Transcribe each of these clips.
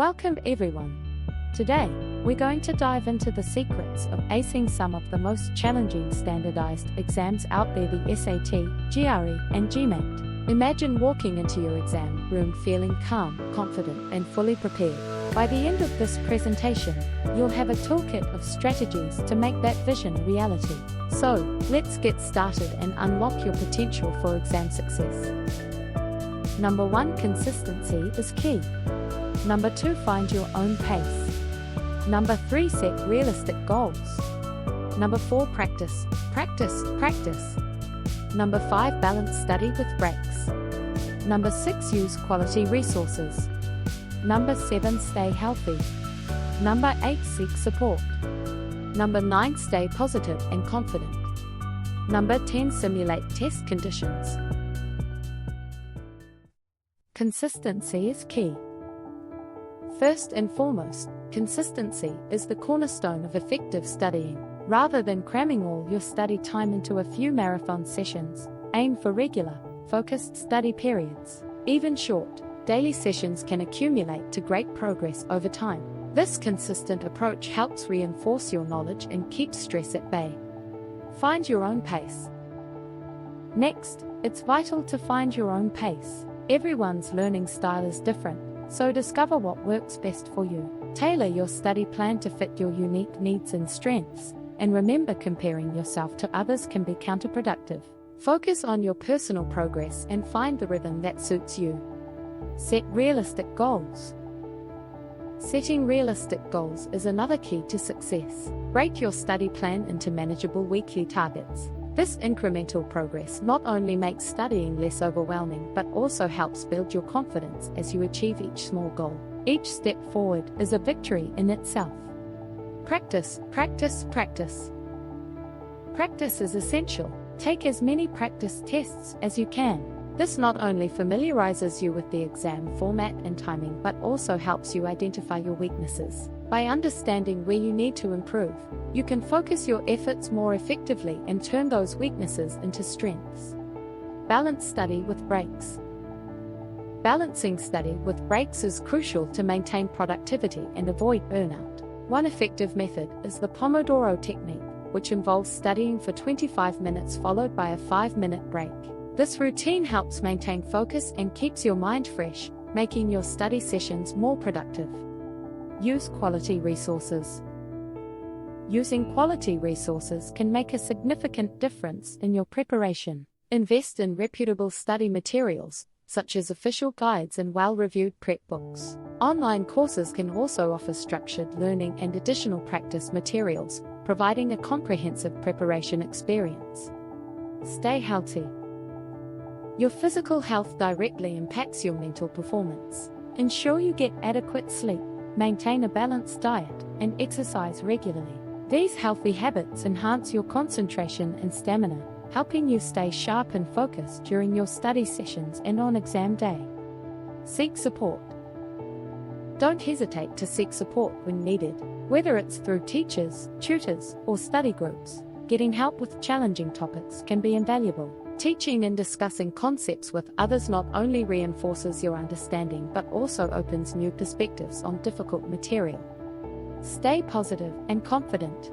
Welcome everyone. Today, we're going to dive into the secrets of acing some of the most challenging standardized exams out there, the SAT, GRE, and GMAT. Imagine walking into your exam room feeling calm, confident, and fully prepared. By the end of this presentation, you'll have a toolkit of strategies to make that vision a reality. So, let's get started and unlock your potential for exam success. Number 1, consistency is key. Number 2, find your own pace. Number 3, set realistic goals. Number 4, practice, practice, practice. Number 5, balance study with breaks. Number 6, use quality resources. Number 7, stay healthy. Number 8, seek support. Number 9, stay positive and confident. Number 10, simulate test conditions. Consistency is key. First and foremost, consistency is the cornerstone of effective studying. Rather than cramming all your study time into a few marathon sessions, aim for regular, focused study periods. Even short, daily sessions can accumulate to great progress over time. This consistent approach helps reinforce your knowledge and keep stress at bay. Find your own pace. Next, it's vital to find your own pace. Everyone's learning style is different, so discover what works best for you. Tailor your study plan to fit your unique needs and strengths, and remember, comparing yourself to others can be counterproductive. Focus on your personal progress and find the rhythm that suits you. Set realistic goals. Setting realistic goals is another key to success. Break your study plan into manageable weekly targets. This incremental progress not only makes studying less overwhelming but also helps build your confidence as you achieve each small goal. Each step forward is a victory in itself. Practice, practice, practice. Practice is essential. Take as many practice tests as you can. This not only familiarizes you with the exam format and timing but also helps you identify your weaknesses. By understanding where you need to improve, you can focus your efforts more effectively and turn those weaknesses into strengths. Balance study with breaks. Balancing study with breaks is crucial to maintain productivity and avoid burnout. One effective method is the Pomodoro technique, which involves studying for 25 minutes followed by a 5-minute break. This routine helps maintain focus and keeps your mind fresh, making your study sessions more productive. Use quality resources. Using quality resources can make a significant difference in your preparation. Invest in reputable study materials, such as official guides and well-reviewed prep books. Online courses can also offer structured learning and additional practice materials, providing a comprehensive preparation experience. Stay healthy. Your physical health directly impacts your mental performance. Ensure you get adequate sleep, maintain a balanced diet, and exercise regularly. These healthy habits enhance your concentration and stamina, helping you stay sharp and focused during your study sessions and on exam day. Seek support. Don't hesitate to seek support when needed, whether it's through teachers, tutors, or study groups. Getting help with challenging topics can be invaluable. Teaching and discussing concepts with others not only reinforces your understanding but also opens new perspectives on difficult material. Stay positive and confident.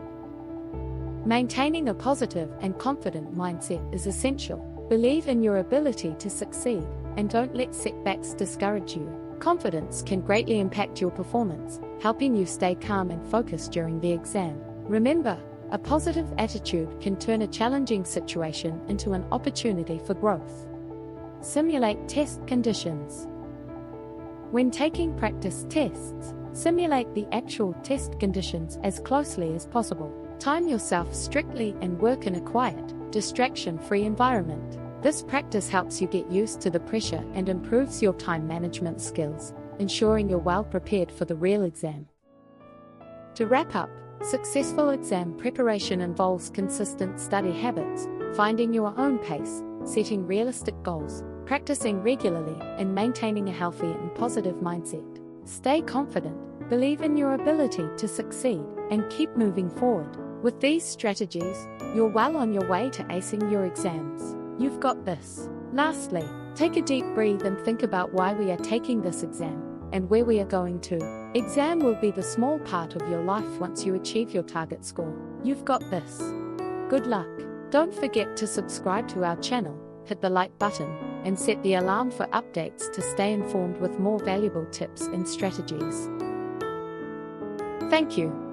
Maintaining a positive and confident mindset is essential. Believe in your ability to succeed, and don't let setbacks discourage you. Confidence can greatly impact your performance, helping you stay calm and focused during the exam. Remember, a positive attitude can turn a challenging situation into an opportunity for growth. Simulate test conditions. When taking practice tests, simulate the actual test conditions as closely as possible. Time yourself strictly and work in a quiet, distraction-free environment. This practice helps you get used to the pressure and improves your time management skills, ensuring you're well prepared for the real exam. To wrap up, successful exam preparation involves consistent study habits, finding your own pace, setting realistic goals, practicing regularly, and maintaining a healthy and positive mindset. Stay confident, believe in your ability to succeed, and keep moving forward. With these strategies, you're well on your way to acing your exams. You've got this. Lastly, take a deep breath and think about why we are taking this exam. and where we are going to. Exam will be the small part of your life once you achieve your target score. You've got this. Good luck. Don't forget to subscribe to our channel, hit the like button, and set the alarm for updates to stay informed with more valuable tips and strategies. Thank you.